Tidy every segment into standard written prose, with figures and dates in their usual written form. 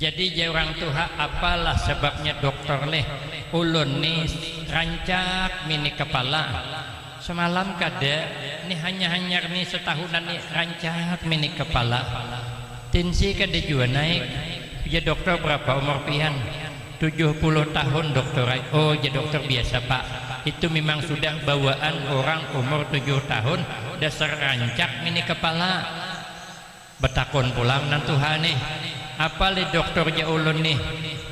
Jadi orang tuha apalah sebabnya dokter leh ulun nih rancak mini kepala semalam kada nih hanya nih setahunan nih rancak mini kepala tensi kada juga naik ya dokter berapa umur pian 70 tahun dokter. Oh ya dokter biasa pak, itu memang sudah bawaan orang umur 7 tahun dasar rancak mini kepala betakon pulang nantuhan nih apa le dokternya ulun nih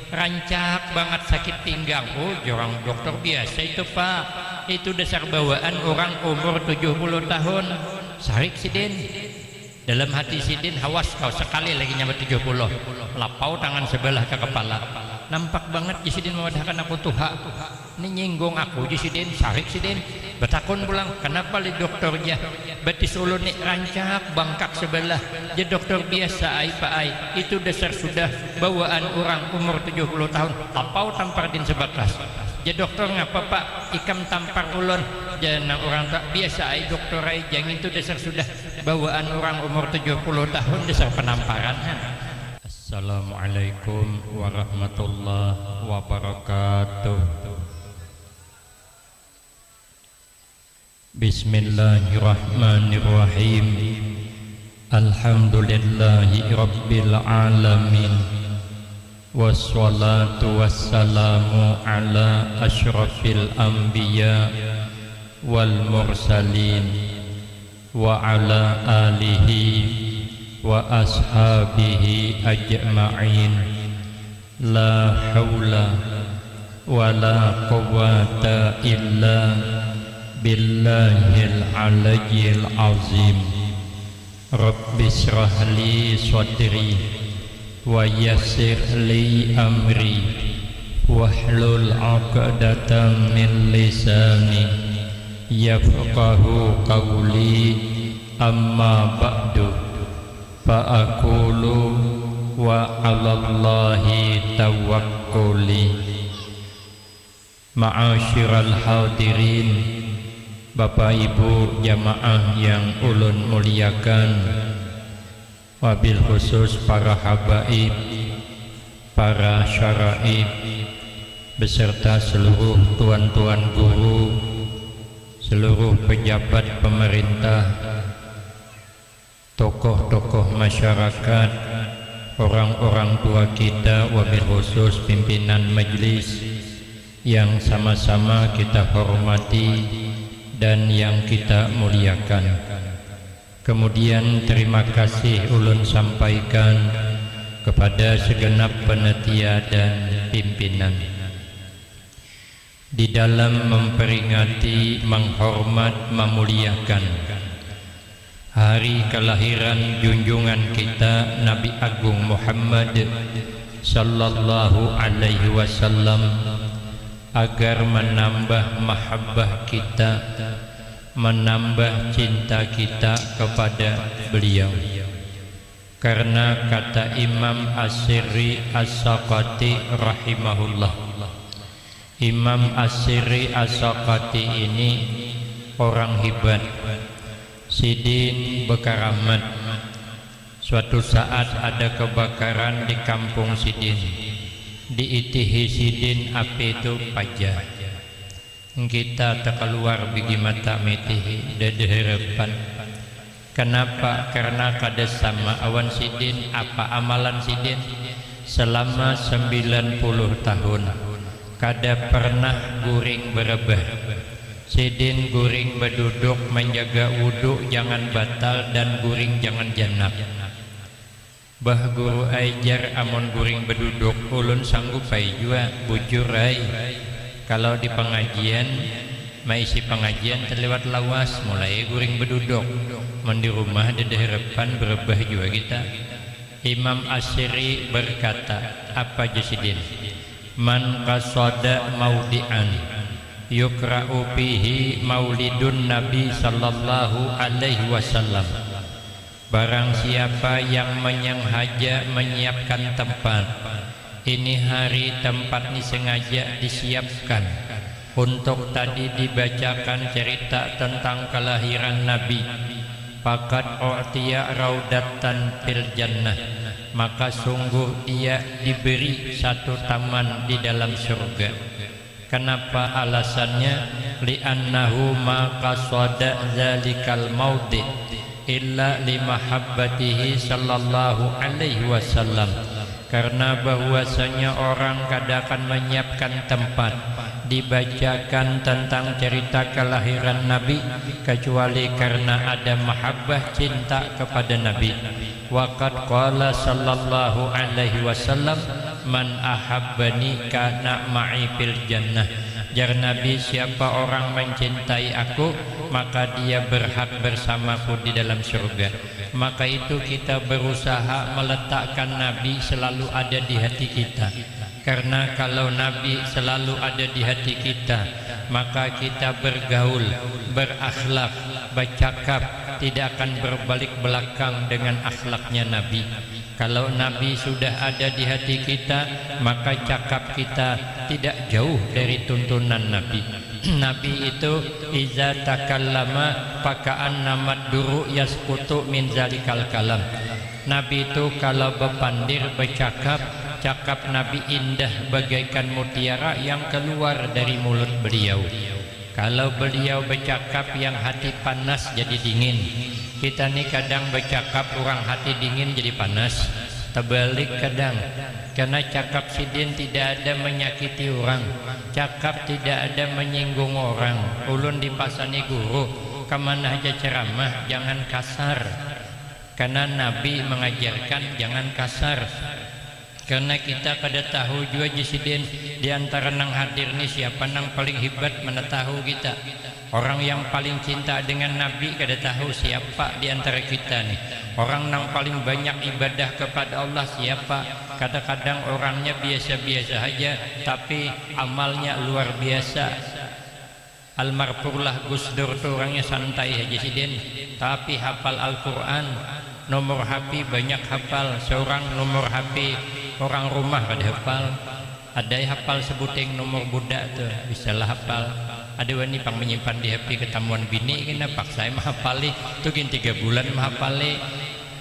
rancak banget sakit pinggang. Oh orang dokter biasa itu pak, itu dasar bawaan orang umur 70 tahun. Sarik sidin dalam hati sidin, hawas kau sekali lagi nyampe 70 lapau tangan sebelah ke kepala nampak banget Jisidin mewadahkan aku tuha ini nyinggung aku Jisidin. Sarik sidin betakon pulang kenapa li dokternya betis ulun nih rancak bangkak sebelah ya dokter biasa ai pak ai itu dasar sudah bawaan orang umur 70 tahun lapau tampar din sebatas ya dokter ngapa pak ikam tampar ulun jangan orang tak biasa ai dokter ai jangan itu dasar sudah bawaan orang umur 70 tahun dasar penamparan. Assalamualaikum warahmatullahi wabarakatuh. Bismillahirrahmanirrahim. Alhamdulillahi rabbil alamin. Wassalatu wassalamu ala asyrafil anbiya wal mursalin wa ala alihi wa ashabihi ajma'in. La hawla wa la quwwata illa billahil aliyyil azim. Rabbi shrah li sadri wa yassir li amri wahlul 'uqdatam min lisani yafqahu qawli. Amma ba'du fa aqulu wa 'alallahi tawakkuli. Ma'asyiral hadirin, Bapak Ibu jamaah yang ulun muliakan, wabil khusus para habaib, para syaraib beserta seluruh tuan-tuan guru, seluruh pejabat pemerintah, tokoh-tokoh masyarakat, orang-orang tua kita, wabil khusus pimpinan majelis yang sama-sama kita hormati dan yang kita muliakan. Kemudian terima kasih ulun sampaikan kepada segenap panitia dan pimpinan di dalam memperingati, menghormat, memuliakan hari kelahiran junjungan kita Nabi Agung Muhammad sallallahu alaihi wasallam, agar menambah mahabbah kita, menambah cinta kita kepada beliau. Karena kata Imam As-Sirri As-Saqati rahimahullah, Imam As-Sirri As-Saqati ini orang hebat, sidin berkaramat. Suatu saat ada kebakaran di kampung sidin, diitihi sidin api itu pajak. Kita tak keluar bigi mata metihi dede harapan. Kenapa? Karena kada sama awan sidin apa amalan sidin selama 90 tahun kada pernah guring berebah. Sidin guring berduduk menjaga wudhu jangan batal dan guring jangan janab. Bah guru ajar amon guring berduduk ulun sanggup ai jua bujur ai. Kalau di pengajian maisi pengajian terlewat lawas mulai guring berduduk mandi rumah di harapan berebah juga kita. Imam As-Sirri berkata apa jasidin, man qasada maudi'an yukra'u fihi maulidun Nabi sallallahu alaihi wasallam. Barang siapa yang menyengaja menyiapkan tempat, ini hari tempat ini sengaja disiapkan untuk tadi dibacakan cerita tentang kelahiran Nabi, faqad u'tiya raudatan fil jannah, maka sungguh dia diberi satu taman di dalam surga. Kenapa alasannya? Li'annahu ma qasada zalikal maudi illa limahabbatihi sallallahu alaihi wasallam. Karena bahwasanya orang kadang akan menyiapkan tempat dibacakan tentang cerita kelahiran Nabi kecuali karena ada mahabbah cinta kepada Nabi. Waqad qala sallallahu alaihi wasallam man ahabbani kana ma'i fil jannah. Jar Nabi, siapa orang mencintai aku maka dia berhak bersamaku di dalam surga. Maka itu kita berusaha meletakkan Nabi selalu ada di hati kita. Karena kalau Nabi selalu ada di hati kita, maka kita bergaul, berakhlak, bercakap tidak akan berbalik belakang dengan akhlaknya Nabi. Kalau Nabi sudah ada di hati kita, maka cakap kita tidak jauh dari tuntunan Nabi. Nabi itu iza takallama faka'anna madduru yasqutu min zalikal kalam. Nabi itu kalau berpandir bercakap, cakap Nabi indah bagaikan mutiara yang keluar dari mulut beliau. Kalau beliau bercakap yang hati panas jadi dingin. Kita nih kadang bercakap orang hati dingin jadi panas. Terbalik kadang, karena cakap sidin tidak ada menyakiti orang, cakap tidak ada menyinggung orang. Ulun dipasani guru, kemana aja ceramah jangan kasar. Karena Nabi mengajarkan jangan kasar. Karena kita kada tahu juga jisidin di antara nang hadir ni siapa nang paling hebat mana tahu kita. Orang yang paling cinta dengan Nabi kada tahu siapa di antara kita nih. Orang yang paling banyak ibadah kepada Allah siapa? Kadang-kadang orangnya biasa-biasa aja tapi amalnya luar biasa. Almarhumlah Gus Dur tuh orangnya santai aja sidin, tapi hafal Al-Quran, nomor HP banyak hafal. Seorang nomor HP orang rumah kada hafal. Ada yang hafal sebuting nomor budak tuh bisalah hafal. Ada wani pang menyimpan di HP ketemuan bini kena paksa menghafali tuh gin 3 bulan menghafali.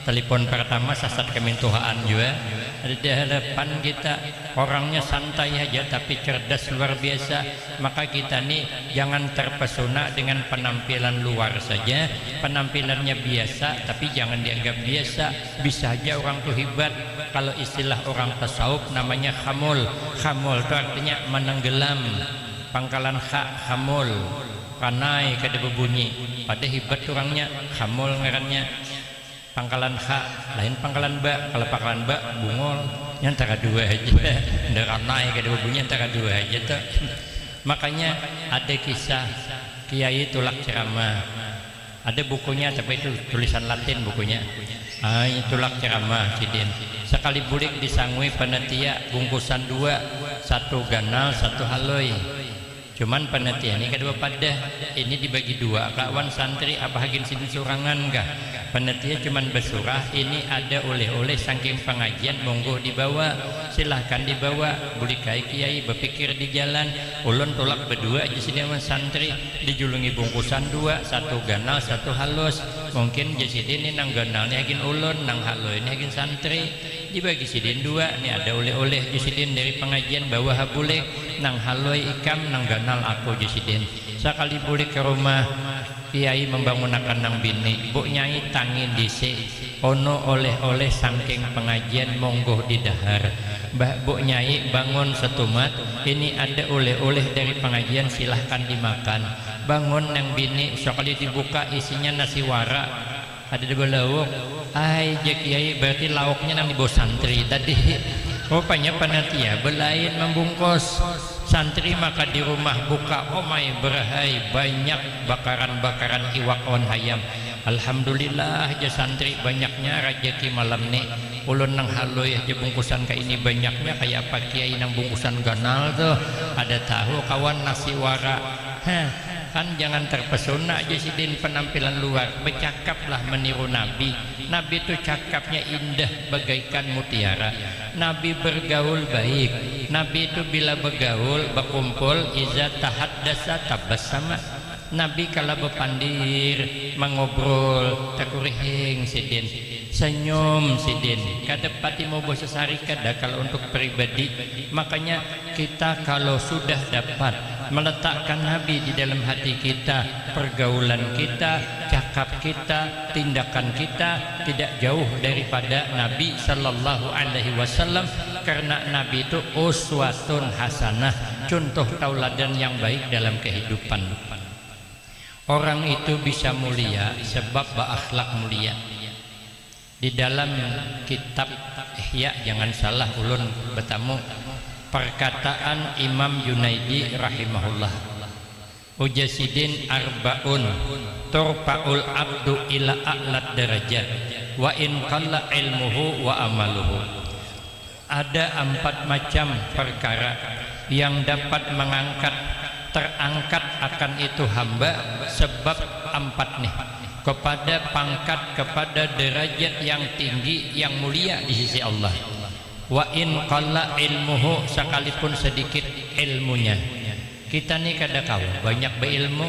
Telepon pertama sasat kemintuhaan juga. Ada di hadapan kita orangnya santai aja tapi cerdas luar biasa. Maka kita nih jangan terpesona dengan penampilan luar saja. Penampilannya biasa tapi jangan dianggap biasa. Bisa aja orang tuh hebat. Kalau istilah orang tasawuf namanya khamul. Khamul itu artinya menenggelam. Pangkalan kha khamul, kanai kada berbunyi. Pada hebat orangnya khamul ngarannya. Pangkalan kha lain pangkalan ba. Kalau pangkalan ba bungol antara dua aja. Kanai kada berbunyi antara dua aja tuh. Makanya ada kisah kiai tulak ceramah. Ada bukunya tapi itu tulisan Latin bukunya. Tulak ceramah sidin. Sekali bulik disangui panitia bungkusan 2, 1 ganal 1 haloi. Cuman panitia ini kedua pada ini dibagi 2. Kawan santri apa hagin sini surangan enggak? Panitia cuman bersurah ini ada oleh-oleh saking pengajian monggo dibawa. Silahkan dibawa. Bulikai kiai berpikir di jalan. Ulun tolak berdua aja sini sama santri dijulungi bungkusan 2, 1 ganal 1 halus. Mungkin jadi ini nang ganalnya hagin ulun, nang halo ini hagin santri. Dibagi sidin 2 nih ada oleh-oleh jisidin dari pengajian bawa habulek nang haloi ikam nang ganal aku jisidin. Sekali bulik ke rumah kiai membangunakan nang bini bu nyai tangin disi ono oleh-oleh saking pengajian monggo di dahar. Mbah bu nyai bangun setumat ini ada oleh-oleh dari pengajian silahkan dimakan. Bangun nang bini sekali dibuka isinya nasi wara ada di belauk. Ai kiai berarti lauknya nang di bawah santri tadi. Rupanya panitia belain membungkus santri maka di rumah buka omai berhai banyak bakaran-bakaran iwak on hayam. Alhamdulillah aja santri banyaknya rezeki malam nih. Ulun nang haloi aja bungkusan kayak ini banyaknya kayak apa kiai nang bungkusan ganal tuh ada tahu kawan nasi wara. Kan jangan terpesona aja sidin penampilan luar. Bercakaplah meniru Nabi. Nabi itu cakapnya indah bagaikan mutiara. Nabi bergaul baik. Nabi itu bila bergaul berkumpul iza tahaddasa tabassama. Nabi kalau berpandir mengobrol takurihing sidin senyum sidin kada pati mau bosasari kada kalau untuk pribadi. Makanya kita kalau sudah dapat meletakkan Nabi di dalam hati kita, pergaulan kita, cakap kita, tindakan kita tidak jauh daripada Nabi sallallahu alaihi wasallam, karena Nabi itu uswatun hasanah, contoh tauladan yang baik dalam kehidupan. Orang itu bisa mulia sebab berakhlak mulia. Di dalam kitab Ihya, jangan salah ulun bertamu perkataan Imam Junaidi rahimahullah, ujasidin arbaun turfa'ul abdu ila a'lat darajat wa in qalla ilmuhu wa amaluhu. Ada 4 macam perkara yang dapat terangkat akan itu hamba, sebab 4 nih, kepada pangkat, kepada derajat yang tinggi, yang mulia di sisi Allah. Wa in qalla ilmuhu, sekalipun sedikit ilmunya. Kita nih kada kau banyak berilmu,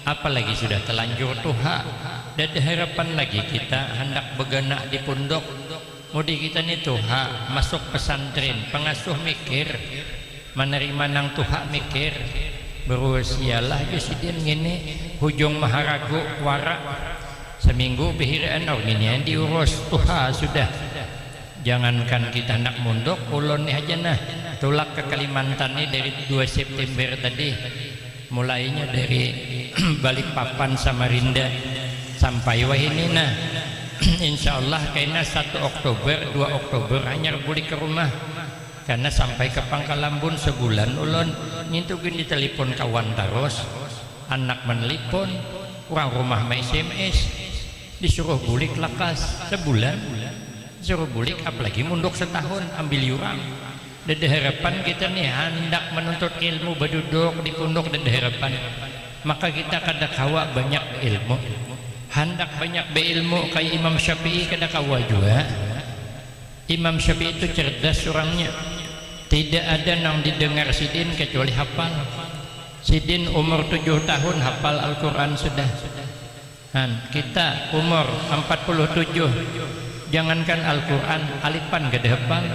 apalagi sudah telanjur tuha, dan harapan lagi kita hendak begenak di pondok. Mudi kita nih tuha masuk pesantren, pengasuh mikir, menerima nang tuha mikir, berusialah jusidin gini hujung maharagu warak seminggu bihiraan orang ini diurus tuha sudah. Jangankan kita nak munduk, ulun ni aja nah tulak ke Kalimantan ni dari 2 September tadi, mulainya dari Balikpapan Samarinda sampai wahini nah insyaallah kayaknya 1 Oktober 2 Oktober hanya balik ke rumah, karena sampai ke Pangkalambun sebulan ulun nyintukin di telepon kawan terus, anak menelpon, orang rumah main SMS, disuruh bulik lakas sebulan, disuruh bulik apalagi munduk setahun ambil yuran. Dan harapan kita nih hendak menuntut ilmu berduduk di pondok, dan harapan maka kita kada kawa banyak ilmu, hendak banyak beilmu kayak Imam Syafi'i kada kawa juga. Imam Syafi'i itu cerdas orangnya, tidak ada yang didengar sidin kecuali hafal. Sidin umur 7 tahun hafal Al-Quran sudah. Kita umur 47, jangankan Al-Quran, alifan gak hafal,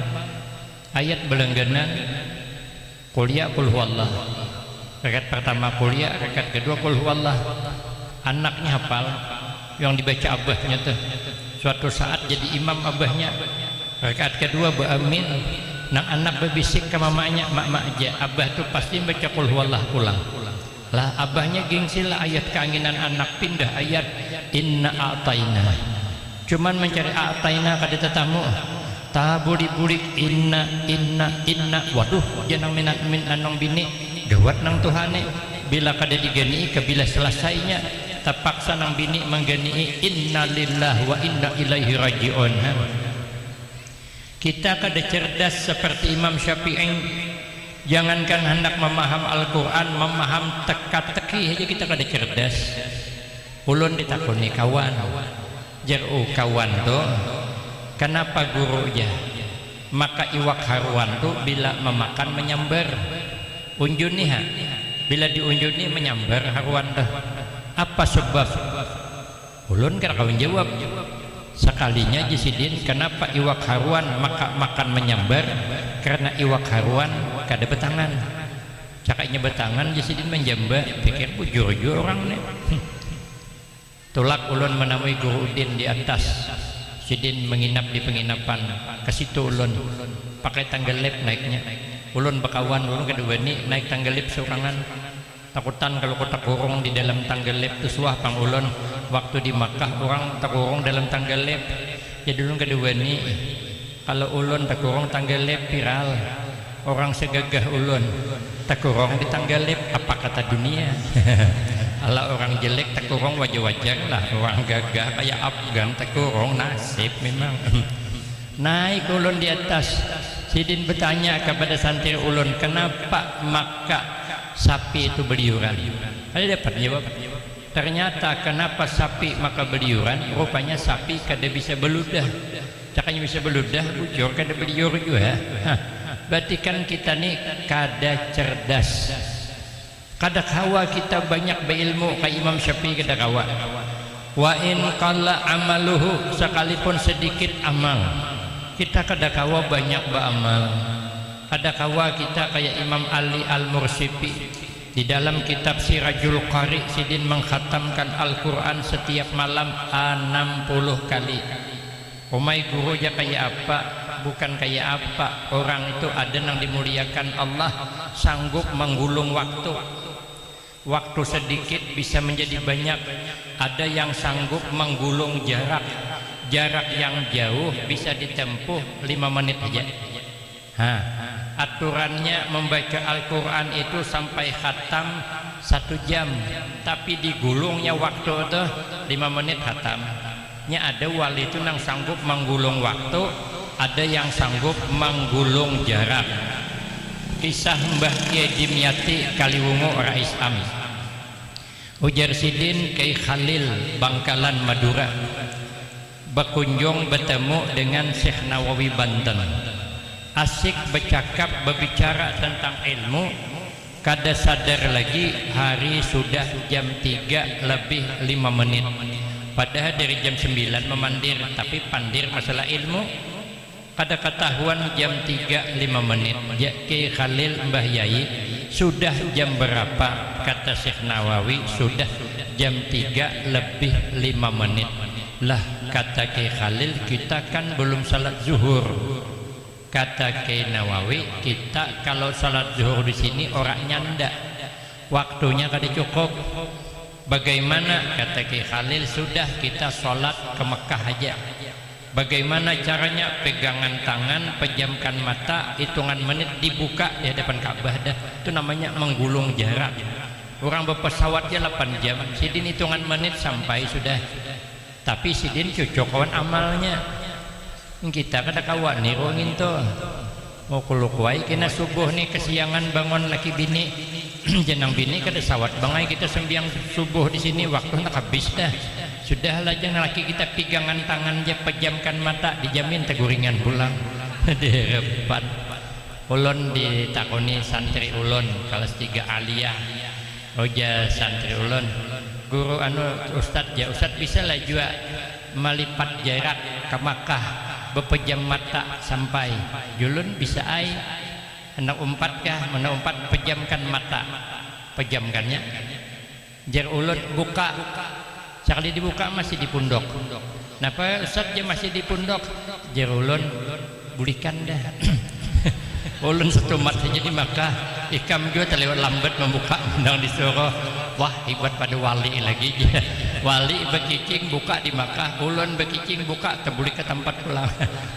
ayat belengganan, kuliah kul huwallah, rakaat pertama kuliah, rakaat kedua kul huwallah. Anaknya hafal, yang dibaca abahnya tuh suatu saat jadi imam abahnya. Rakaat kedua beramin, nang anak berbisik ke mamanya, mak aja abah tuh pasti baca kul huwallah pulang lah. Abahnya gengsi lah ayat keinginan anak, pindah ayat inna a'taina, cuman mencari a'taina kada tetamu tabulik inna waduh janang minat min anong bini gawat nang tuhane, bila kada digani ke bila selesainya terpaksa nang bini menggani inna lillahi wa inna ilaihi raji'un. Kita kada cerdas seperti Imam Syafi'i, jangankan hendak memaham Al-Quran, memaham teka-teki aja kita kada cerdas. Ulun ditakuni kawan, jaru kawan tuh kenapa gurunya maka iwak haruan tuh bila memakan menyambar unjuni ha, bila diunjuni menyambar haruan tuh apa sebab? Ulun kada kawan jawab. Sekalinya jisidin kenapa iwak haruan maka makan menyambar, karena iwak haruan kada betangan, cakainya betangan jisidin menjamba, pikir bujur orang nih. Tulak ulun menemui guru udin di atas, sidin menginap di penginapan, ke situ ulun pakai tangga lep naiknya. Ulun bekawan ulun kedua ni naik tangga lep seorangan, takutan kalau kota kurung di dalam tangga lep tu suah pang ulun. Waktu di Makkah orang terkurung dalam tangga lep, jadi ulun kedua ni kalau ulun terkurung tangga lep viral, orang segagah ulun terkurung di tangga lep, apa kata dunia? Kalau orang jelek terkurung wajar-wajar lah, orang gagah kayak Afgan terkurung nasib memang. Naik ulun di atas, sidin bertanya kepada santri ulun, kenapa maka sapi itu beliuran? Ada dapat jawab. Ternyata kenapa sapi maka beliuran, rupanya sapi kada bisa beludah. Cakanya bisa beludah, bujur kada beliur juga. Berarti kan kita nih kada cerdas, kada kawa kita banyak berilmu kayak Imam Syafi'i kada kawa. wa in qalla amaluhu, sekalipun sedikit amal. Kita kadakawa banyak beramal, kadakawa kita kayak Imam Ali Al-Mursipi di dalam kitab Sirajul Qari, sidin mengkhatamkan Al-Quran setiap malam 60 kali. Umay guru aja kayak apa, bukan kayak apa. Orang itu ada yang dimuliakan Allah, sanggup menggulung waktu. Waktu sedikit bisa menjadi banyak. Ada yang sanggup menggulung jarak. Jarak yang jauh bisa ditempuh 5 menit aja. Aturannya membaca Al-Quran itu sampai khatam 1 jam, tapi digulungnya waktu itu 5 menit khatam. Ada wali itu yang sanggup menggulung waktu, ada yang sanggup menggulung jarak. Kisah Mbah Kiai Dimyati Kaliwungu Rais Am. Ujar sidin Kiai Khalil Bangkalan Madura berkunjung bertemu dengan Syekh Nawawi Banten. Asik bercakap berbicara tentang ilmu. Kada sadar lagi hari sudah jam 3 lebih 5 menit. Padahal dari jam 9 memandir, tapi pandir masalah ilmu. Kada ketahuan jam 3 5 menit. Kiai Khalil, Mbah Yai, sudah jam berapa? Kata Syekh Nawawi, sudah jam 3 lebih 5 menit. Lah, kata Kiai Khalil, kita kan belum salat zuhur. Kata Kiai Nawawi, kita kalau salat zuhur di sini orangnya ndak, waktunya kada cukup. Bagaimana? Kata Kiai Khalil, sudah kita sholat ke Mekah aja. Bagaimana caranya? Pegangan tangan, pejamkan mata, hitungan menit dibuka di hadapan Ka'bah dah. Itu namanya menggulung jarak. Orang berpesawatnya 8 jam, sidin hitungan menit sampai sudah. Tapi sidin cocok kawan amalnya. Kita kada kawan nih rongin tuh. Mau kulukwai kena subuh nih kesiangan bangun laki bini. Jenang bini kada sawat bangai kita sembiang subuh di sini, waktu nak habis dah. Sudahlah jangan laki kita pegangan tangan aja, pejamkan mata, dijamin teguringan pulang. Di depan ulun ditakoni santri ulun kelas 3 aliyah. Oja santri ulun, guru ustad ya, ustad bisa lah juga melipat jarak ke Makkah, berpejam mata sampai julun bisa ai. Hendak umpat kah? Mana umpat pejamkan mata, pejamkannya. Jar ulun buka, sekali dibuka masih di pundok. Napa Ustaz dia masih di pundok? Jar ulun bulikan dah. Ulun satu mat saja di Makkah, ikam juga terlewat lambat membuka, undang disuruh. Wah hebat pada wali lagi. Wali berkicing buka di Makkah, ulun berkicing buka terbuli ke tempat pulang.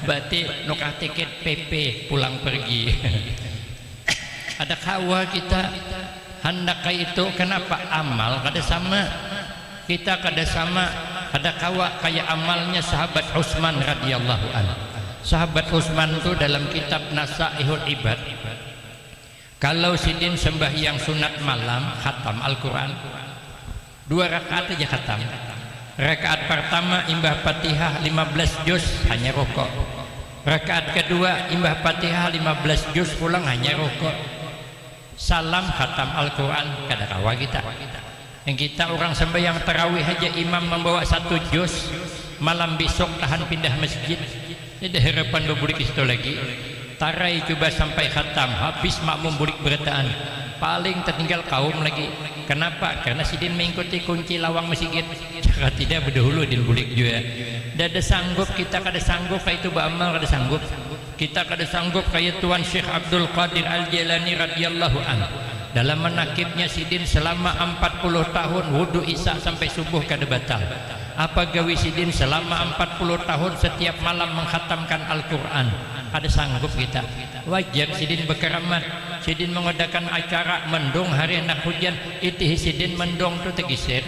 Berarti nukah tiket PP pulang pergi. Ada kawa kita hendak kayak itu, kenapa amal kada sama? Kita kada sama. Ada kawa kayak amalnya sahabat Utsman radhiyallahu anhu. Sahabat Utsman itu dalam kitab Nasaihul Ibad, kalau sidin sembahyang sunat malam khatam Al-Quran 2 rakaat aja khatam. Rakaat pertama imbah Fatihah 15 juz hanya rukuk. Rakaat kedua imbah Fatihah 15 juz pulang hanya rukuk. Salam khatam Al-Quran kada kawa kita. Yang kita orang sembahyang tarawih aja imam membawa 1 juz, malam besok tahan pindah masjid. Ada harapan berbulik itu lagi. Tarai coba sampai khatam, habis makmum bulik berataan, paling tertinggal kaum lagi. Kenapa? Karena sidin mengikuti kunci lawang masjid. Jika tidak berdahulu din bulik juga. Tidak ada sanggup, kita kada sanggup kayak itu beramal, kada sanggup. Kita kada sanggup kayak Tuan Syekh Abdul Qadir Al-Jailani radhiyallahu anhu. Dalam menakibnya sidin selama 40 tahun wudu isya sampai subuh kada batal. Apa gawi sidin selama 40 tahun setiap malam mengkhatamkan Al-Quran? Ada sanggup kita? Wajar sidin berkeramat. Sidin mengadakan acara mendung hari hendak hujan, itih sidin mendung tu tegisir.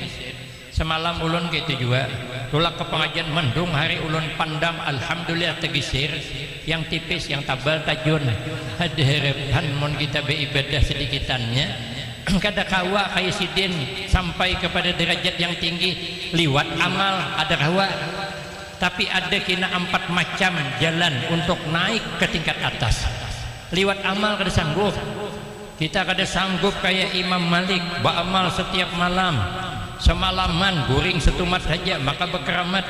Semalam ulun gitu juga. Tulak ke pengajian mendung hari ulun pandang alhamdulillah tegisir. Yang tipis, yang tabal tajun. Ada harapan mon kita beribadah sedikitannya. Kada kawa kayak sidin sampai kepada derajat yang tinggi liwat amal ada kawa, tapi ada kena 4 macam jalan untuk naik ke tingkat atas. Liwat amal kada sanggup. Kita kada sanggup kayak Imam Malik beramal setiap malam semalaman guring setumat saja maka berkeramat.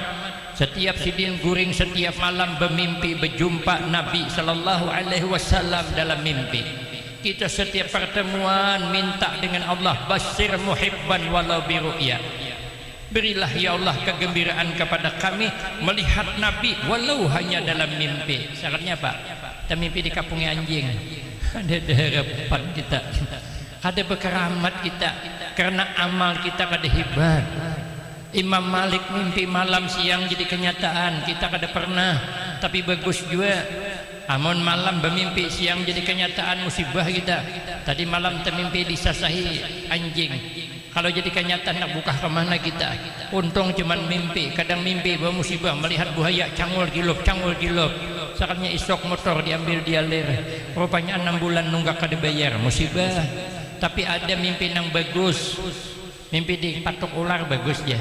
Setiap sidin guring setiap malam bermimpi berjumpa Nabi sallallahu alaihi wasallam dalam mimpi. Kita setiap pertemuan minta dengan Allah, basyir muhibban walau biru'ya. Berilah ya Allah kegembiraan kepada kami melihat Nabi walau hanya dalam mimpi. Syaratnya apa? Kita mimpi di kampungnya anjing. Ada harapan kita, ada berkeramat kita karena amal kita kada hebat. Imam Malik mimpi malam siang jadi kenyataan, kita kada pernah, tapi bagus juga. Amun malam bermimpi siang jadi kenyataan, musibah kita. Tadi malam termimpi disasahi anjing, kalau jadi kenyataan nak buka kemana kita? Untung cuman mimpi, kadang mimpi bawa musibah, melihat buaya cangul gilup. Saatnya isok motor diambil dia ler, rupanya 6 bulan nunggak kada bayar, musibah. Tapi ada mimpi yang bagus, mimpi dipatok ular bagus ya.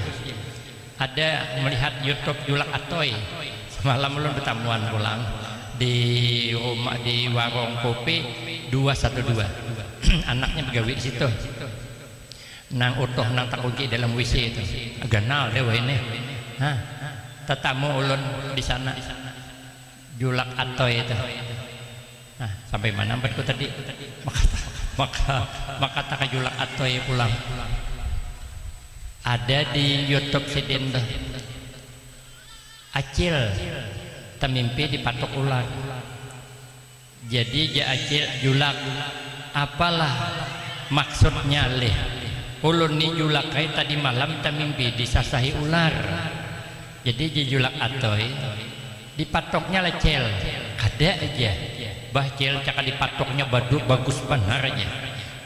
Ada melihat YouTube Julak Atoy, semalam ulun bertamuan pulang di rumah di warung kopi 212. Anaknya begawi di situ. Nang utuh nang tak kunci dalam WC itu. Ganal dewa ini. Hah. Tetamu ulun di sana. Julak Atoy itu. Nah, sampai mana berku tadi? Maka tak Julak Atoy pulang. Ada di YouTube sidin tuh. Acil temimpi dipatok ular. Jadi ja acil julak apalah maksudnya leh. Ulun ni julak kai tadi malam temimpi disasahi ular. Jadi ja julak atoy dipatoknya lecel. Ada aja. Bah cel cakap dipatoknya bagus benar aja.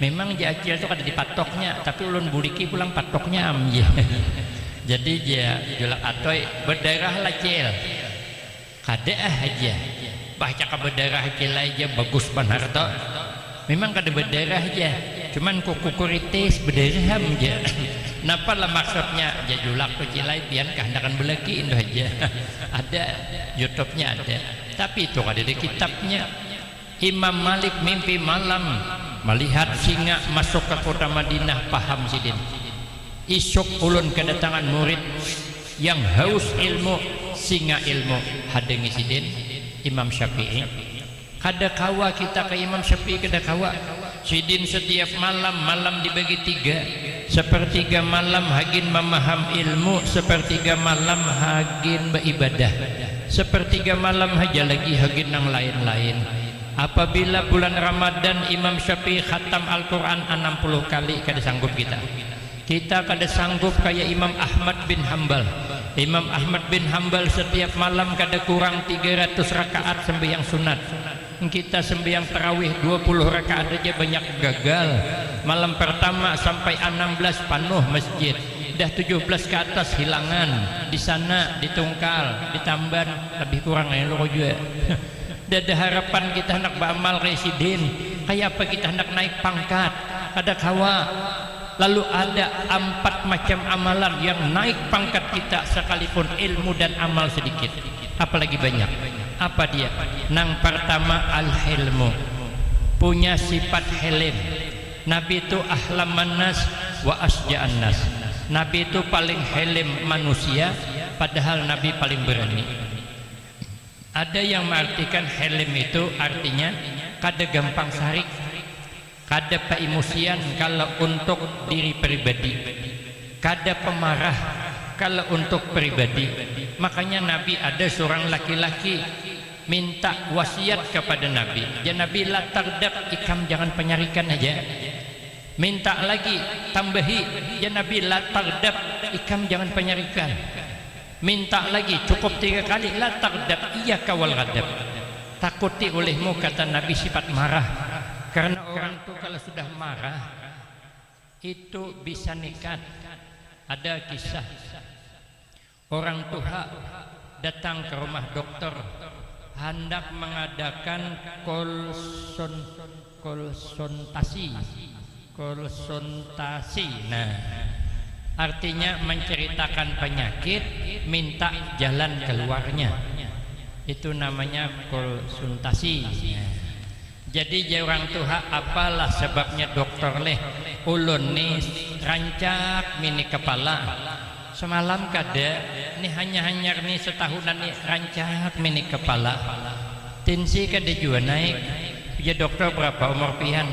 Memang ja acil tu kada dipatoknya, tapi ulun buliki pulang patoknya am je. Jadi ja julak atoy berdarah lecel. Kada aja baca ke berdarah kila aja bagus benar toh. Memang kada berdarah aja, cuman kuku kuritis berdarah aja. Napa lah maksudnya jajulak tu cilai pian kehendakan belaki itu aja. Ada YouTube-nya ada, tapi itu ada di kitabnya. Imam Malik mimpi malam melihat singa masuk ke kota Madinah, paham sidin. Isuk ulun kedatangan murid yang haus ilmu, singa ilmu hadengi sidin Imam Syafi'i. Kada kawa kita ke Imam Syafi'i, kada kawa sidin. Setiap malam dibagi 3, sepertiga malam hagin memaham ilmu, sepertiga malam hagin beribadah, sepertiga malam haja lagi hagin yang lain-lain. Apabila bulan Ramadan Imam Syafi'i khatam Al-Quran 60 kali, kada sanggup kita kada sanggup kayak Imam Ahmad bin Hambal. Imam Ahmad bin Hambal setiap malam kada kurang 300 rakaat sembahyang sunat. Kita sembahyang tarawih 20 rakaat aja banyak gagal. Malam pertama sampai 16 penuh masjid. Dah 17 ke atas hilangan. Di sana ditungkal, ditamban lebih kurang yang lo juga. Ada harapan kita hendak beramal residin. Kayak apa kita hendak naik pangkat? Ada kawa. Lalu ada 4 macam amalan yang naik pangkat kita sekalipun ilmu dan amal sedikit, apalagi banyak. Apa dia? Nang pertama al-hilmu, punya sifat helim. Nabi itu ahlaman nas wa asja'an nas. Nabi itu paling helim manusia, padahal Nabi paling berani. Ada yang mengartikan helim itu artinya kada gampang sarik, kada paimosian kalau untuk diri pribadi, kada pemarah kalau untuk pribadi. Makanya Nabi ada seorang laki-laki minta wasiat kepada Nabi, ya Nabi la tardab, ikam jangan penyarikan aja. Minta lagi tambahi, ya Nabi la tardab, ikam jangan penyarikan. Minta lagi cukup 3 kali, la tardab iya kawal ghadab, takuti olehmu kata Nabi sifat marah. Karena orang itu kalau sudah marah itu bisa nekat. Ada kisah orang tua datang ke rumah dokter hendak mengadakan konsultasi. Nah, artinya menceritakan penyakit, minta jalan keluarnya. Itu namanya konsultasi. Jadi orang tuha apalah sebabnya dokter leh ulun nih rancak mini kepala semalam kada nih hanya nih setahunan nih rancak mini kepala tensi kada juga naik ya dokter berapa umur pian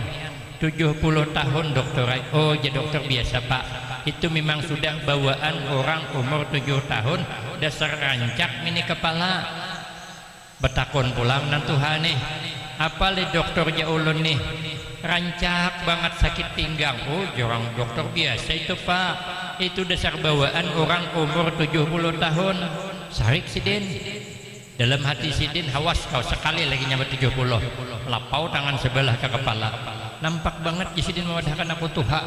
70 tahun dokter. Oh ya dokter biasa pak, itu memang sudah bawaan orang umur 7 tahun dasar rancak mini kepala betakon pulang nan Tuhan nih apa le dokternya ulun nih rancak banget sakit pinggang. Oh jorang dokter biasa itu pak, itu dasar bawaan orang umur 70 tahun. Sarik sidin dalam hati sidin hawas kau sekali lagi nyampe 70 lapau tangan sebelah ke kepala nampak banget sidin mewadahkan aku tuha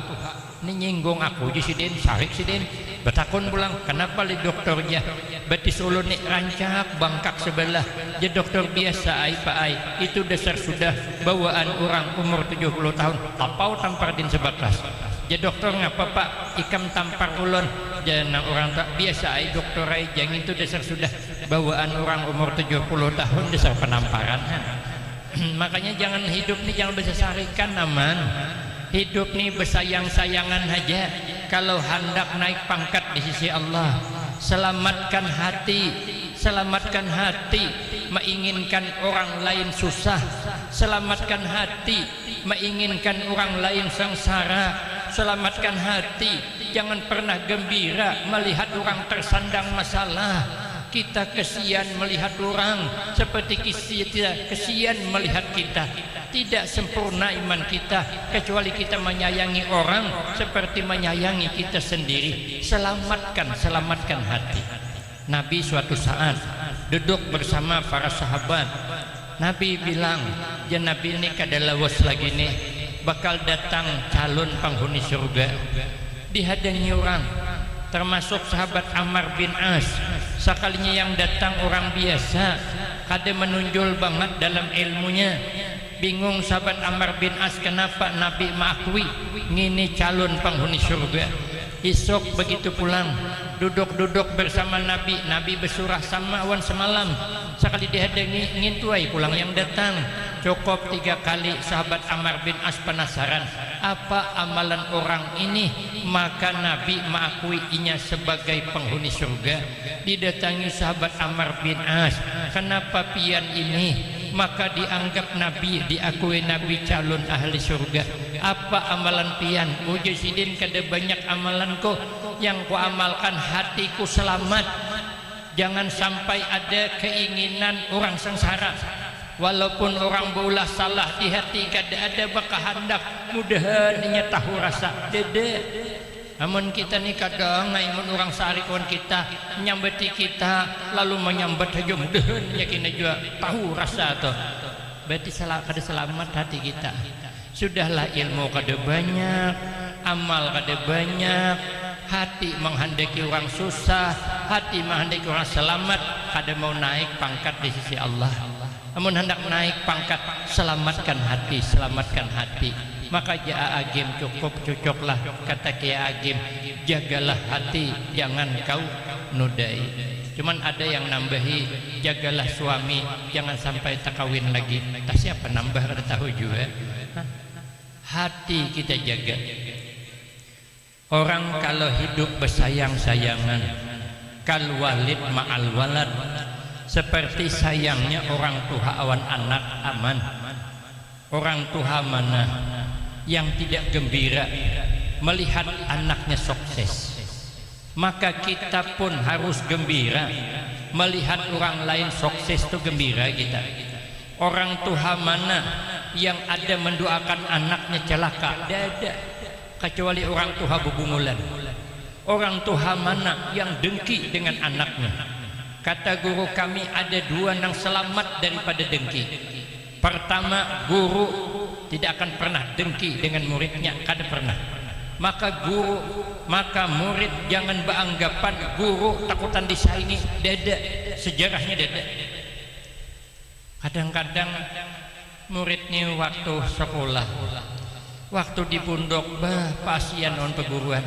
ini nyinggung aku sidin. Sarik sidin betakon pulang kenapa li dokternya betis ulun nih rancak bangkak sebelah ya dokter biasa ai pak ai itu dasar sudah bawaan orang umur 70 tahun lapau tampar din sebatas ya dokter ngapa pak ikam tampar ulun jangan orang tak biasa ai dokter ai jangan itu dasar sudah bawaan orang umur 70 tahun dasar penamparan. Makanya jangan hidup nih jangan bersesarikan aman, hidup nih bersayang-sayangan aja. Kalau hendak naik pangkat di sisi Allah, selamatkan hati, selamatkan hati menginginkan orang lain susah, selamatkan hati menginginkan orang lain sengsara, selamatkan hati jangan pernah gembira melihat orang tersandang masalah. Kita kesian melihat orang seperti kita kesian melihat kita. Tidak sempurna iman kita kecuali kita menyayangi orang seperti menyayangi kita sendiri. Selamatkan hati. Nabi suatu saat duduk bersama para sahabat. Nabi bilang, "Ya Nabi ini kada lawas lagi nih, bakal datang calon penghuni surga." Dihadangi orang termasuk sahabat Ammar bin As. Sekalinya yang datang orang biasa, kada menunjul banget dalam ilmunya. Bingung sahabat Ammar bin As kenapa Nabi mengakui ngini calon penghuni surga. Esok begitu pulang duduk-duduk bersama Nabi, Nabi bersurah sama awan semalam. Sekali dihadangi ingin tuai pulang yang datang. Cukup 3 kali sahabat Ammar bin As penasaran apa amalan orang ini, maka Nabi mengakui inya sebagai penghuni surga. Didatangi sahabat Ammar bin As, kenapa pian ini? Maka dianggap Nabi, diakui Nabi calon ahli surga. Apa amalan pian? Uji sidin kada banyak amalanku, yang ku amalkan hatiku selamat. Jangan sampai ada keinginan orang sengsara. Walaupun orang baulah salah di hati kada ada bakahandak mudahan nya tahu rasa dede. Namun kita ni kadang ngaimun orang sehari kawan kita nyambeti kita lalu menyambat aja mudahan nya kena juga tahu rasa tuh. Berarti kada selamat hati kita. Sudahlah ilmu kada banyak, amal kada banyak, hati menghendaki orang susah, hati menghendaki orang selamat, kada mau naik pangkat di sisi Allah. Namun hendak naik pangkat, selamatkan hati, selamatkan hati. Maka Kiai Agim cocoklah kata Kiai Agim, jagalah hati, jangan kau nodai. Cuman ada yang nambahi, jagalah suami, jangan sampai tak kawin lagi. Tak siapa nambah kada tahu juga. Hati kita jaga. Orang kalau hidup bersayang-sayangan, kal walid ma'al walad, seperti sayangnya orang tua awan anak aman. Orang tua mana yang tidak gembira melihat anaknya sukses, maka kita pun harus gembira melihat orang lain sukses. Itu gembira kita. Orang tua mana yang ada mendoakan anaknya celaka? Tidak ada, kecuali orang tua bebungulan. Orang tua mana yang dengki dengan anaknya? Kata guru kami ada 2 yang selamat daripada dengki. Pertama, guru tidak akan pernah dengki dengan muridnya, kada pernah. Maka murid jangan beranggapan guru takutan disaingi. Dada, sejarahnya dada. Kadang-kadang murid ni waktu sekolah, waktu di pondok, pasien awan perguruan,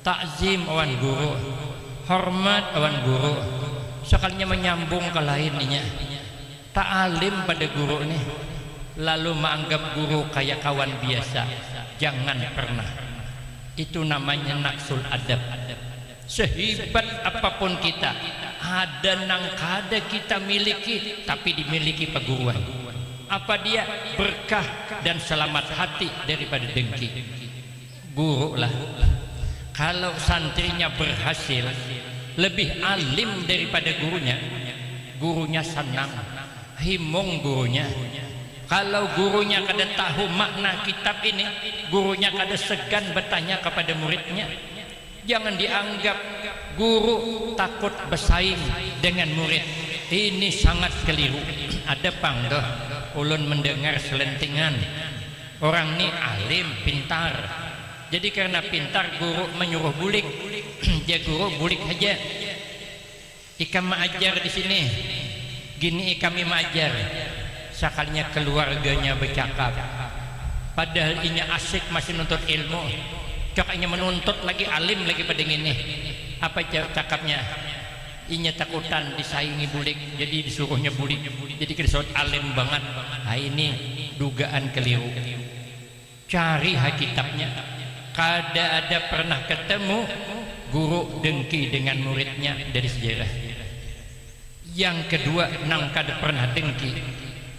takzim awan guru, hormat awan guru. Sekalinya menyambung ke lainnya, ta'alim pada guru ini, lalu menganggap guru kayak kawan biasa. Jangan pernah. Itu namanya naksul adab. Sehebat apapun kita, ada nang kada kita miliki tapi dimiliki peguruan. Apa dia? Berkah dan selamat hati daripada dengki. Guru lah. Kalau santrinya berhasil lebih alim daripada gurunya, gurunya senang, himung gurunya. Kalau gurunya kada tahu makna kitab ini, gurunya kada segan bertanya kepada muridnya. Jangan dianggap guru takut bersaing dengan murid. Ini sangat keliru. Ada pangdoh ulun mendengar selentingan, orang ini alim, pintar. Jadi karena pintar guru menyuruh bulik, dia guru bulik aja. Ikam mengajar di sini, gini kami mengajar. Sekalinya keluarganya bercakap, padahal inya asik masih nuntut ilmu. Coknya menuntut lagi alim lagi pada gini. Apa cakapnya? Inya takutan disaingi bulik, jadi disuruhnya bulik. Jadi kesot alim banget. Nah, ini dugaan keliru. Cari kitabnya. Kada ada pernah ketemu guru dengki dengan muridnya dari sejarah. Yang kedua, nang kada pernah dengki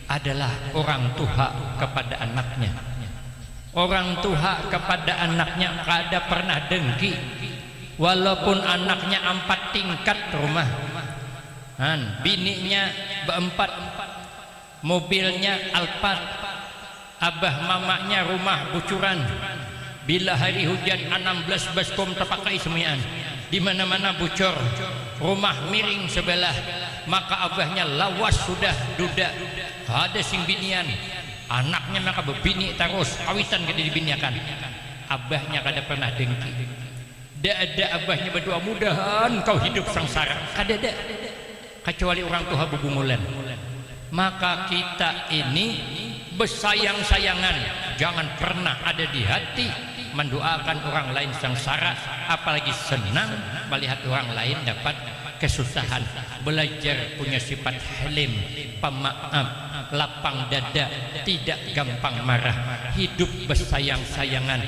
adalah orang tua kepada anaknya. Orang tua kepada anaknya kada pernah dengki, walaupun anaknya 4 tingkat rumah, bininya berempat, mobilnya Alphard, abah mamanya rumah bucuran. Bila hari hujan 16 baskom terpakai semuanya, di mana-mana bucor, rumah miring sebelah, maka abahnya lawas sudah duda, ada sing binian. Anaknya maka berbini terus kawitan kada dibiniakan. Abahnya kada pernah dengki. Dak ada abahnya berdoa mudahan kau hidup sengsara. Kada ada. Kecuali orang tua bebungulan. Maka kita ini bersayang-sayangan, jangan pernah ada di hati mendoakan orang lain sengsara, apalagi senang melihat orang lain dapat kesusahan. Belajar punya sifat halim, pemaaf, lapang dada, tidak gampang marah, hidup bersayang-sayangan,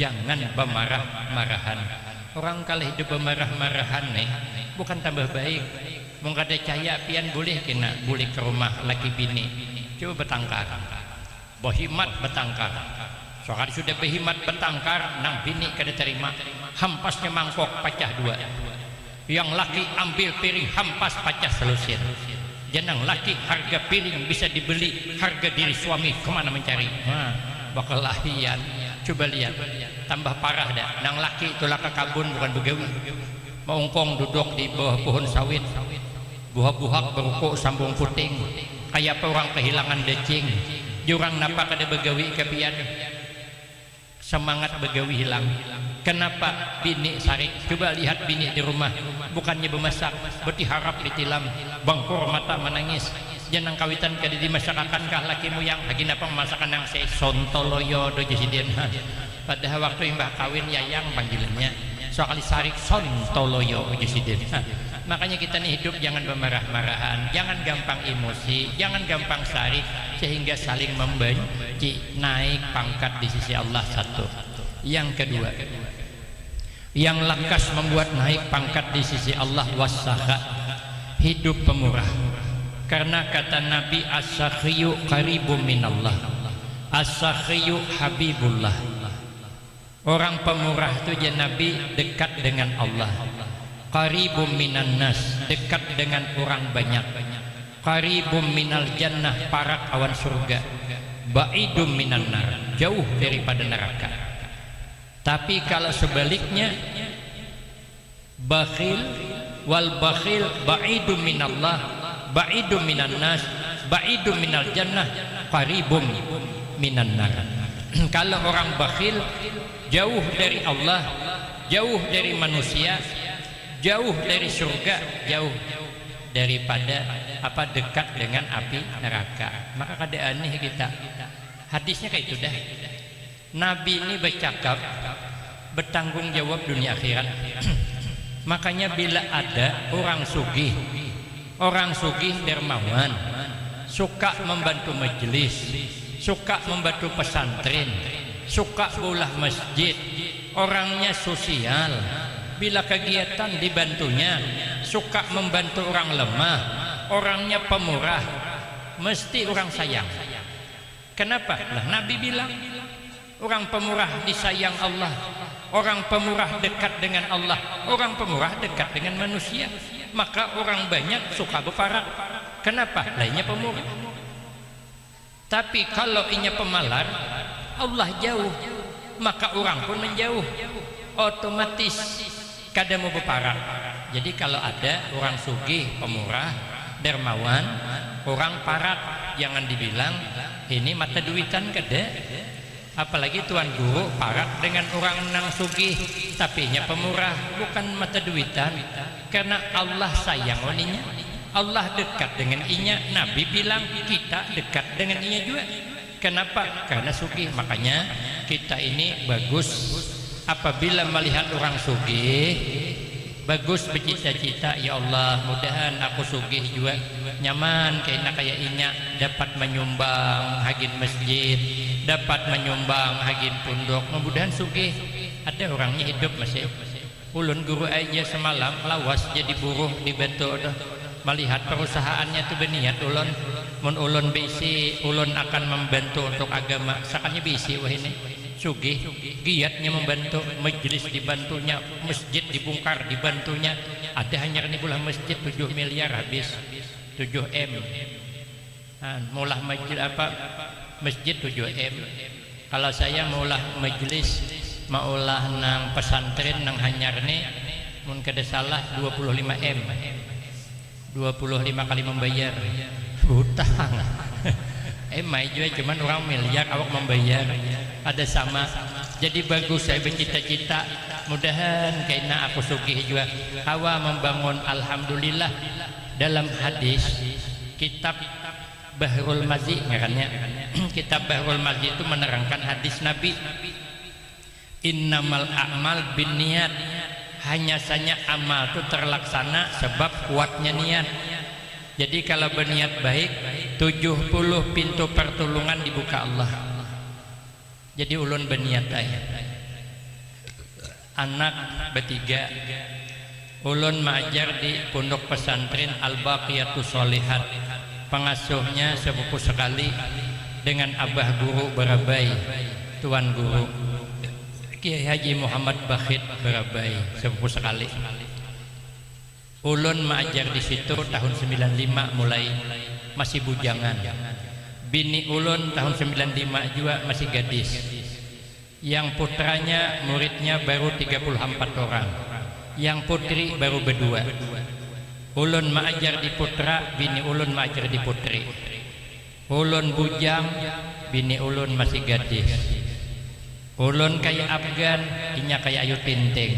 jangan bermarah-marahan. Orang kalau hidup bermarah-marahan nih bukan tambah baik. Mau kada caya pian boleh kena boleh ke rumah laki bini, coba bertangkar, berhimat bertangkar. Soal sudah berhimat bertangkar, nang bini kada terima, hampasnya mangkok pecah 2. Yang laki ambil piring hampas pecah selusin. Janang laki harga piring bisa dibeli, harga diri suami kemana mencari? Bakal lahian. Coba lihat, tambah parah dah. Nang laki itulah ke kabun bukan begawi. Maungkong duduk di bawah pohon sawit, buah-buahak berukuk sambung puting. Kayak apa orang kehilangan decing. Jurang napa kada begawi kepian. Semangat begawi hilang. Kenapa bini sarik? Coba lihat bini di rumah, bukannya bermasak, berharap ditilam, bangkur mata menangis. Janang kawitan kada dimasakankah lakimu yang lagi napa masakan yang saya sontoloyo do jesiden. Padahal waktu mbah kawin yayang panggilannya, soal sarik sontoloyo jesiden. Makanya kita nih hidup jangan bermarah-marahan, jangan gampang emosi, jangan gampang sarik sehingga saling membenci. Naik pangkat di sisi Allah satu. Yang kedua, yang lekas membuat naik pangkat di sisi Allah wassaha, hidup pemurah. Karena kata Nabi as-sakhiyu qaribum minallah, as-sakhiyu habibullah. Orang pemurah itu ya Nabi dekat dengan Allah. Qaribum minan nas, dekat dengan orang banyak. Qaribum minal jannah, parak awan surga. Ba'idum minan nar, jauh daripada neraka. Tapi kalau sebaliknya, bakhil wal bakhil ba'idum minallah, ba'idum minan nas, ba'idum minal jannah, qaribum minan nar. Kalau orang bakhil jauh dari Allah, jauh dari manusia, jauh dari surga, jauh daripada apa dekat dengan api neraka. Maka kada aneh kita. Hadisnya kayak itu dah. Nabi ini bercakap bertanggung jawab dunia akhirat. Makanya bila ada orang sugih dermawan, suka membantu majelis, suka membantu pesantren, suka bolah masjid, orangnya sosial, bila kegiatan dibantunya, suka membantu orang lemah, orangnya pemurah, mesti orang sayang. Kenapa? Lah Nabi bilang orang pemurah disayang Allah, orang pemurah dekat dengan Allah, orang pemurah dekat dengan manusia. Maka orang banyak suka berparak. Kenapa? Lainnya pemurah. Tapi kalau inya pemalar, Allah jauh, maka orang pun menjauh, otomatis kada mau berparak. Jadi kalau ada orang sugih, pemurah, dermawan, orang parak, jangan dibilang ini mata duitan kada. Apalagi tuan guru parak dengan orang nang sugih, tapi nya pemurah, bukan mata duitan. Karena Allah sayang oninya, Allah dekat dengan inya. Nabi bilang kita dekat dengan inya juga. Kenapa? Karena sugih. Makanya kita ini bagus apabila melihat orang sugih, bagus bercita-cita, ya Allah mudahan aku sugih juga, nyaman kayak inya, dapat menyumbang hagin masjid, dapat menyumbang hagin pondok, mudahan sugih. Ada orangnya hidup masih. Ulun guru aja semalam lawas jadi buruh di Bento dah. Melihat perusahaannya tu berniat ulun, mun ulun bisi, ulun akan membantu untuk agama. Sakanya bisi wah ini sugih, giatnya membantu, majelis dibantunya, masjid dibongkar dibantunya. Ada hanya ini pula masjid 7 miliar habis, 7 M. Mulah majelis apa? Masjid 7 M. Kalau saya maulah majelis, maulah nang pesantren nang hanyar ni, mun kada salah 25 M. 25 kali membayar hutang. Mai juga cuman orang miliar awak membayar, ada sama. Jadi bagus saya bercita-cita mudahan kaina aku sugih juga hawa membangun. Alhamdulillah dalam hadis kitab Bahrul Mazi ngarannya kitab Bahrul Mazi itu menerangkan hadis Nabi, innamal a'mal binniyat, hanya saja amal itu terlaksana sebab kuatnya niat. Jadi kalau berniat baik 70 pintu pertolongan dibuka Allah. Jadi ulun berniat anak bertiga, ulun mengajar di pondok pesantren Al-Baqiyatus Sholihat, pengasuhnya sepupu sekali dengan abah guru Barabai, tuan guru Kiai Haji Muhammad Bakhid Barabai, sepupu sekali. Ulun mengajar di situ tahun 95 mulai, masih bujangan. Bini ulun tahun 95 juga masih gadis. Yang putranya muridnya baru 34 orang, yang putri baru berdua. Ulun mengajar di putra, bini ulun mengajar di putri. Ulun bujang, bini ulun masih gadis. Ulun kayak Afgan, inya kayak Ayu Tinting.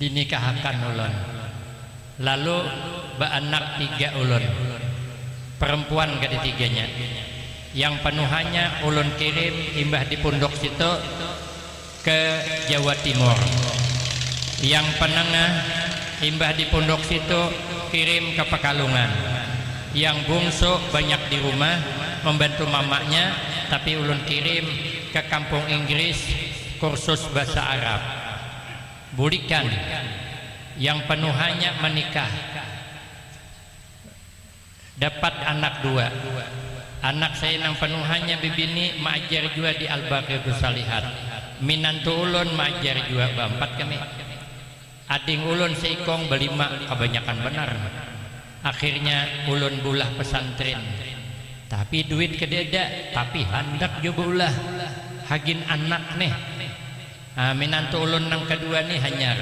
Dinikahkan ulun. Lalu beranak 3 ulun, perempuan ketiganya. Yang penuhannya ulun kirim imbah di pondok situ ke Jawa Timur. Yang penengah imbah di pondok situ kirim ke Pekalongan. Yang bungsu banyak di rumah membantu mamanya, tapi ulun kirim ke kampung Inggris kursus bahasa Arab. Bulikan. Yang penuhannya menikah, dapat anak 2. Anak saya yang penuhannya bibini mengajar juga di Al-Baqiyatus Sholihat. Minantu ulun mengajar juga berempat kami. Ading ulun seikong berlima, kebanyakan benar. Akhirnya ulun bulah pesantren. Tapi duit kededa, tapi hendak juga ulah hagin anak nih. Minantu ulun nang kedua nih hanyar.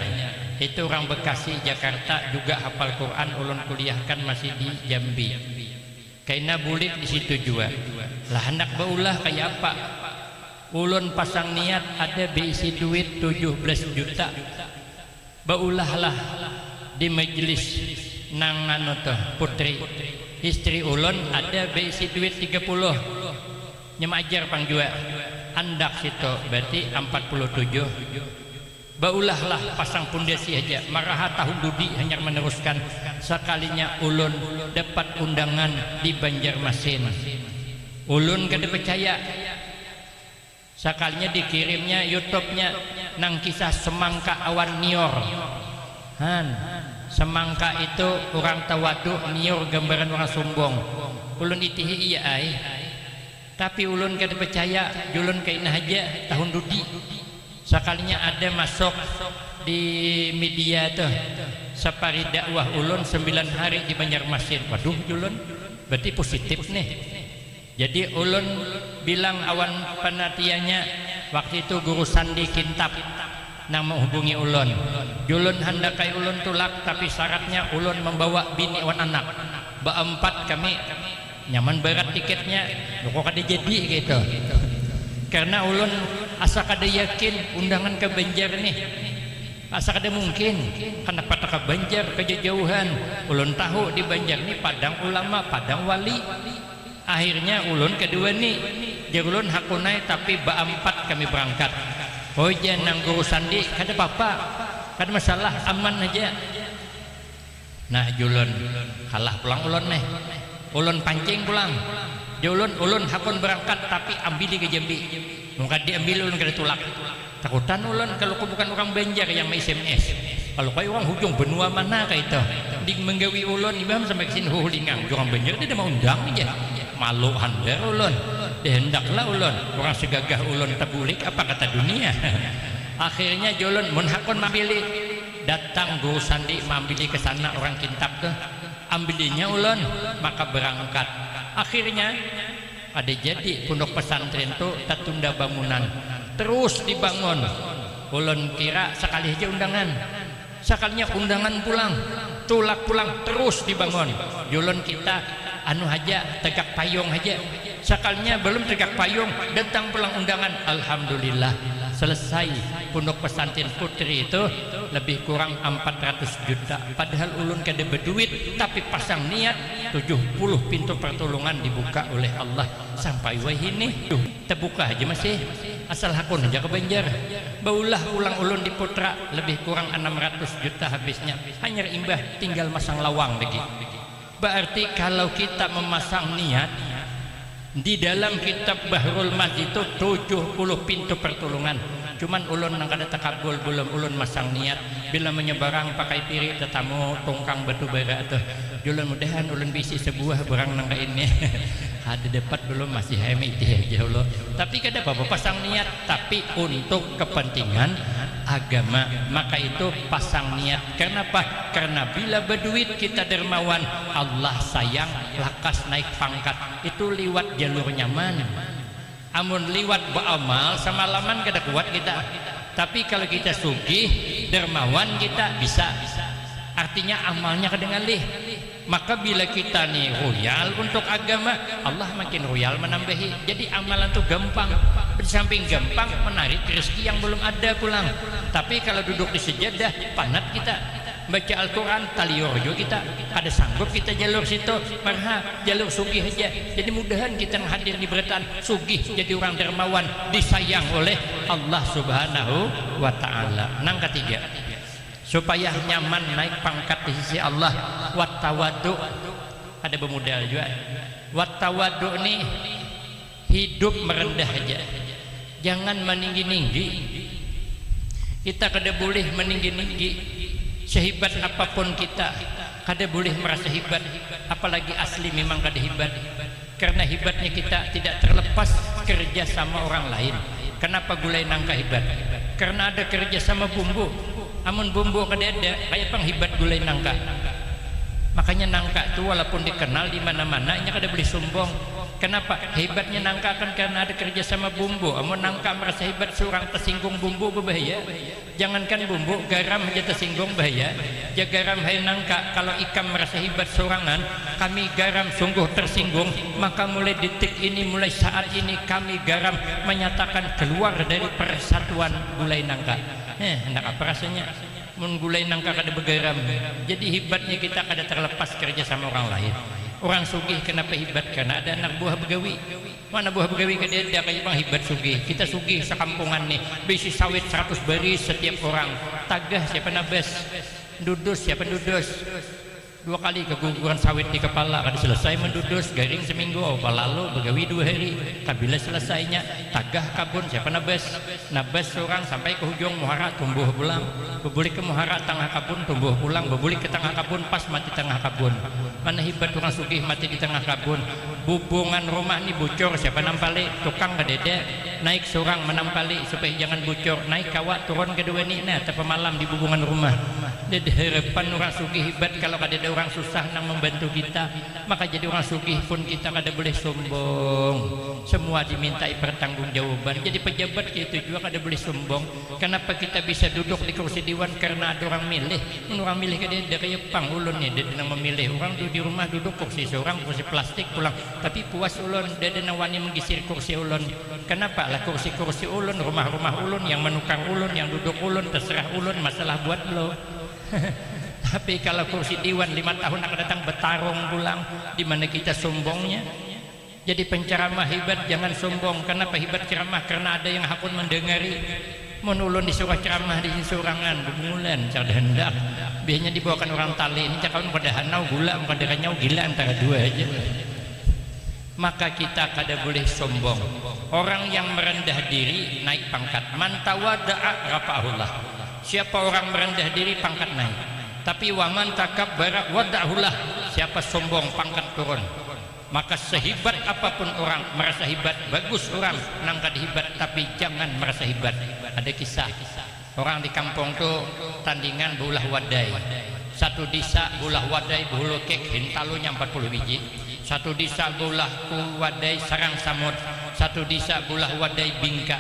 Itu orang Bekasi, Jakarta, juga hafal Quran, ulun kuliahkan masih di Jambi. Kaina bulit di situ juga. Lah hendak baulah kayak apa? Ulun pasang niat ada beisi duit 17 juta. Baulah lah di majelis nang anu tuh putri. Istri ulun ada beisi duit 30. Nyemajar pang juga. Andak situ berarti 47. Baulah lah pasang pondasi aja. Maraha tahun dudi hanya meneruskan. Sekalinya ulun dapat undangan di Banjarmasin. ulun kada percaya sakalinya dikirimnya YouTube-nya nang kisah semangka awan nior. Semangka itu orang tawadu, nior gambaran orang sombong. Ulun itihi iya ai. Tapi ulun kada percaya, julun kaina aja tahun dudi. Sakalinya ada masuk di media tuh sapari dakwah ulun 9 hari di Banjarmasin. Waduh julun, berarti positif nih. Jadi ulun bilang awan penatiannya waktu itu guru Sandi Kintab nang menghubungi ulun. Julun handakai ulun tulak tapi syaratnya ulun membawa bini wan anak. Berempat kami nyaman berat tiketnya. Kok kada jadi gitu. Karena ulun asa kada yakin undangan ke Banjar nih. Asa kada mungkin karena patah ke Banjar kejauhan. Ulun tahu di Banjar nih padang ulama, padang wali. Akhirnya ulun kedua nih jadi ulun hakunai tapi berempat kami berangkat. Oh jangan guru Sandi kada apa-apa, kada masalah, aman aja. Nah julun kalah pulang ulun nih, ulun pancing pulang. Ulun hakun berangkat tapi ambili ke Jambi. Mungkin diambil ulun kada tulak. Takutan ulun kalau kau bukan orang Banjar yang main SMS. Kalau kau orang hujung benua mana kayak itu, di menggawi ulun imam sampai kesini hulingang. Orang Banjar dia mau undang aja. Malu handar ulun. Hendaklah ulun orang segagah ulun tabulik apa kata dunia. Akhirnya julun mun hakun mambili datang guru Sandi mambili ke sana orang Kintab tuh ambilinya ulun maka berangkat. Akhirnya ada jadi pondok pesantren tuh tertunda bangunan terus dibangun. Ulun kira sekali aja undangan, sekalinya undangan pulang tulak pulang terus dibangun. Julun kita anu aja tegak payung aja. Sekalinya belum tegak payung datang pulang undangan. Alhamdulillah selesai pondok pesantren putri itu lebih kurang 400 juta. Padahal ulun kada berduit tapi pasang niat 70 pintu pertolongan dibuka oleh Allah sampai wahini terbuka aja masih asal hakun aja ke Banjar. Baulah ulang ulun di Putra lebih kurang 600 juta habisnya hanya imbah tinggal masang lawang lagi. Berarti kalau kita memasang niat di dalam kitab Bahrul Mas itu 70 pintu pertolongan. Cuman ulun nang kada takabul belum ulun masang niat bila menyebarang pakai piring tetamu tongkang batu bara tuh. Julun mudahan ulun bisi sebuah barang nang ini. Ada dapat belum masih hemi aja Allah. Tapi kada apa-apa pasang niat tapi untuk kepentingan agama. Maka itu pasang niat. Kenapa? Karena bila berduit kita dermawan, Allah sayang, lakas naik pangkat. Itu liwat jalur nyaman. Amun liwat beramal semalaman kada kuat kita. Tapi kalau kita sugih, dermawan kita bisa. Artinya amalnya kada ngalih. Maka bila kita nih royal untuk agama, Allah makin royal menambahi. Jadi amalan tuh gampang. Di samping gampang menarik rezeki yang belum ada pulang. Tapi kalau duduk di sejadah panat kita baca Al-Quran taliorjo kita ada sanggup kita jalur situ marha jalur sugih aja. Jadi mudahan kita yang hadir di Beratan sugih jadi orang dermawan disayang oleh Allah Subhanahu wa Ta'ala. Nang ketiga supaya nyaman naik pangkat di sisi Allah wattawadu ada bermodal juga. Wattawadu nih hidup merendah aja, jangan meninggi-ninggi. Kita kada boleh meninggi-ninggi. Sehebat apapun kita kada boleh merasa hebat, apalagi asli memang kada hebat. Karena hebatnya kita tidak terlepas kerja sama orang lain. Kenapa gulai nangka hebat? Karena ada kerja sama bumbu. Amun bumbu kada ada, kayak pang hebat gulai nangka. Makanya nangka itu walaupun dikenal di mana-mana, nya kada boleh sombong. Kenapa? Hebatnya nangka kan karena ada kerja sama bumbu. Amun nangka merasa hebat seorang tersinggung bumbu berbahaya. Jangankan bumbu, garam aja tersinggung bahaya. Ya garam hai nangka, kalau ikan merasa hebat sorangan, kami garam sungguh tersinggung. Maka mulai detik ini, mulai saat ini kami garam menyatakan keluar dari persatuan gulai nangka. Hendak apa rasanya? Mun gulai nangka kada begaram. Jadi hebatnya kita kada terlepas kerja sama orang lain. Orang sugih kenapa hebat? Karena ada anak buah begawi. Mana buah begawi ke dia kayak bang hebat sugih. Kita sugih sekampungan nih, bisi sawit 100 baris setiap orang. Tagah siapa nabas, dudus siapa dudus. 2 kali keguguran sawit di kepala, kada selesai mendudus garing seminggu, apa lalu begawi 2 hari, kabila selesainya tagah kabun siapa nabes seorang sampai ke hujung muhara tumbuh pulang, bebuli ke muhara tengah kabun tumbuh pulang, bebuli ke tengah kabun pas mati tengah kabun. Mana hebat orang sugih mati di tengah kabun. Hubungan rumah ni bocor siapa nampali, tukang kadede naik seorang menampali supaya jangan bocor, naik kawat turun kedua ni nah tapi malam di hubungan rumah. Jadi harapan orang sugih hebat kalau kadede orang susah nang membantu kita, maka jadi orang sugih pun kita kada boleh sombong, semua dimintai pertanggungjawaban. Jadi pejabat itu juga kada boleh sombong. Kenapa kita bisa duduk di kursi dewan? Karena ada orang milih. Orang milih kadede dari pang ulun ni dia nang memilih. Orang tu di rumah duduk kursi seorang, kursi plastik pulang, tapi puas ulun dia wani menggisir kursi ulun. Kenapa lah kursi-kursi ulun, rumah-rumah ulun, yang menukang ulun, yang duduk ulun, terserah ulun, masalah buat lo. Tapi kalau kursi dewan 5 tahun akan datang bertarung pulang, di mana kita sombongnya? Jadi penceramah hebat jangan sombong. Kenapa hebat ceramah? Karena ada yang hakun mendengari. Menulun disuruh ceramah di sorangan bumulan cara hendak biasanya dibawakan orang tali ini cakap pada hanau gula bukan deranyau gila antara dua aja. Maka kita kada boleh sombong. Orang yang merendah diri naik pangkat. Man tawada'a rafa'ahullah. Siapa orang merendah diri pangkat naik. Tapi waman takabbara wada'ahullah. Siapa sombong pangkat turun. Maka sehebat apapun orang merasa hebat, bagus orang nangkad hebat, tapi jangan merasa hebat. Ada kisah orang di kampung tuh tandingan bulah wadai. Satu disa bulah wadai buhulu kek hintalunya 40 biji. Satu disa bulah wadai sarang samud. Satu disa bulah wadai bingka.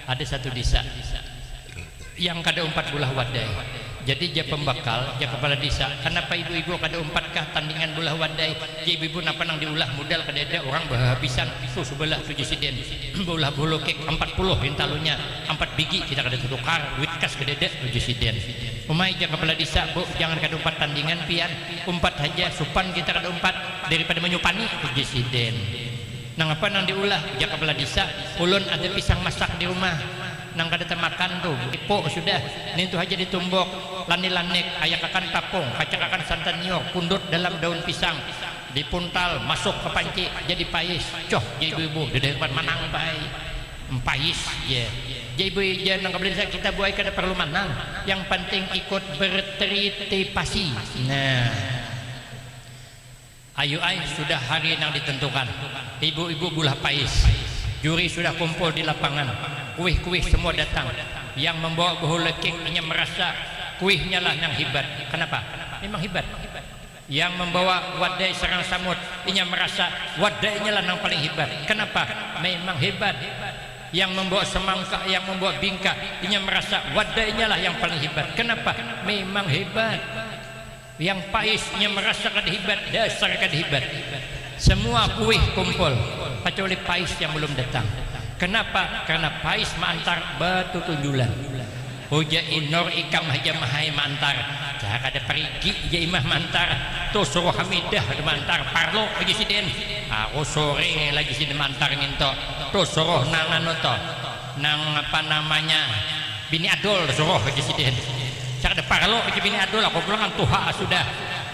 Ada satu disa yang kada 4 bulah wadai. Jadi dia pembakal, dia kepala desa. Kenapa ibu-ibu kada 4kah tandingan bulah wadai? Dia ibu-ibu napa nang diulah modal kada ada orang berhabisan itu sebelah 7 siden. Bulah bulu kek 40 hintalunya 4 biji kita kada tukar duit kas kada ada 7 siden. Umai dia kepala desa, Bu, jangan kada 4 tandingan pian. 4 saja supan kita kada 4 daripada menyupani 7 siden. Nang apa nang diulah dia kepala desa, ulun ada pisang masak di rumah. Nang kada makan tuh ipo sudah nintu aja ditumbok lani-lanek ayakakan tapung kacakakan santan nyor pundut dalam daun pisang dipuntal masuk ke panci jadi pais coh jadi ibu di depan manang pai pais ya jadi ibu ya nang kabelin kita buai kada perlu manang yang penting ikut berteripasi. Nah ayo ay sudah hari yang ditentukan ibu-ibu bulah pais juri sudah kumpul di lapangan, kuih-kuih semua datang. Yang membawa bohol lekingnya merasa kuihnya lah yang hebat. Kenapa? Memang hebat. Yang membawa wadai sarang samud, inya merasa wadainya lah yang paling hebat. Kenapa? Memang hebat. Yang membawa semangka, yang membawa bingka, inya merasa wadainya lah yang paling hebat. Kenapa? Memang hebat. Yang paisnya merasa kada hebat, dasar kada hebat. Semua kuih kumpul kecuali pais yang belum datang. Kenapa? Karena pais mantar batu tunjulan. Uja inor ikam haja mahai mantar. Jangan ada perigi ja imah mantar. Tu suruh hamidah mantar parlo lagi siden. Aku sore lagi siden mantar nginto. Tu suruh nang anu to. Nang apa namanya? Bini adol suruh lagi siden. Jangan ada parlo lagi bini adol aku pulang tuha sudah.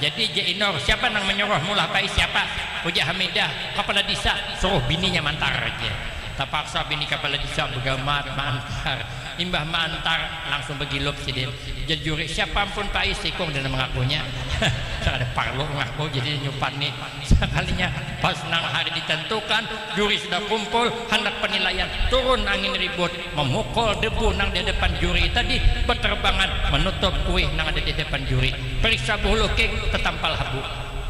Jadi je inor siapa nang menyuruh mulah pais siapa? Uja hamidah kepala desa suruh bininya mantar aja. Terpaksa bini kepala desa bergamat mantar imbah mantar langsung begilop sidin jadi juri siapapun pais ikung dan mengakunya ada parlo mengaku jadi nyupan nih sekalinya pas nang hari ditentukan juri sudah kumpul hendak penilaian turun angin ribut memukul debu nang di depan juri tadi berterbangan menutup kuih nang ada di depan juri periksa bulu kek tetampal habu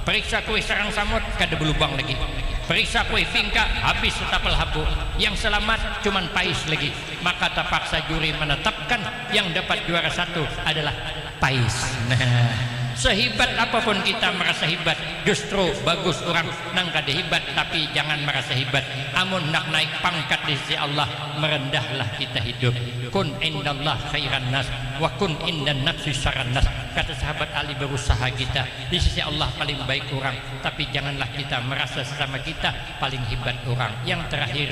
periksa kuih sarang samud kada berlubang lagi periksa kuih bingka habis setapal habu yang selamat cuman pais lagi maka terpaksa juri menetapkan yang dapat juara 1 adalah pais. Nah sehebat apapun kita merasa hebat justru bagus orang nang kada hebat tapi jangan merasa hebat amun nak naik pangkat di sisi Allah merendahlah kita hidup kun indallah khairan nas wa kun indan nafsi syarran nas kata sahabat Ali berusaha kita di sisi Allah paling baik orang tapi janganlah kita merasa sesama kita paling hebat orang. Yang terakhir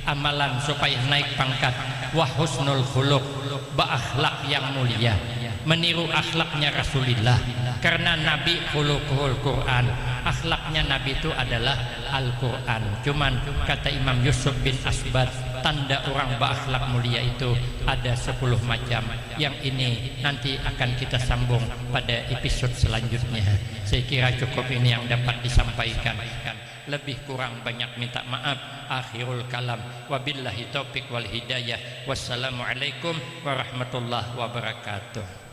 amalan supaya naik pangkat wa husnul khuluq, berakhlak yang mulia. meniru akhlaknya Rasulullah, karena Nabi khuluquhul Quran, akhlaknya Nabi itu adalah Al-Quran. Cuman kata Imam Yusuf bin Asbad, tanda orang berakhlak mulia itu ada 10 macam. Yang ini nanti akan kita sambung pada episode selanjutnya. Saya kira cukup ini yang dapat disampaikan. Lebih kurang banyak minta maaf. Akhirul kalam, wabillahi taufiq wal hidayah. Wassalamualaikum warahmatullahi wabarakatuh.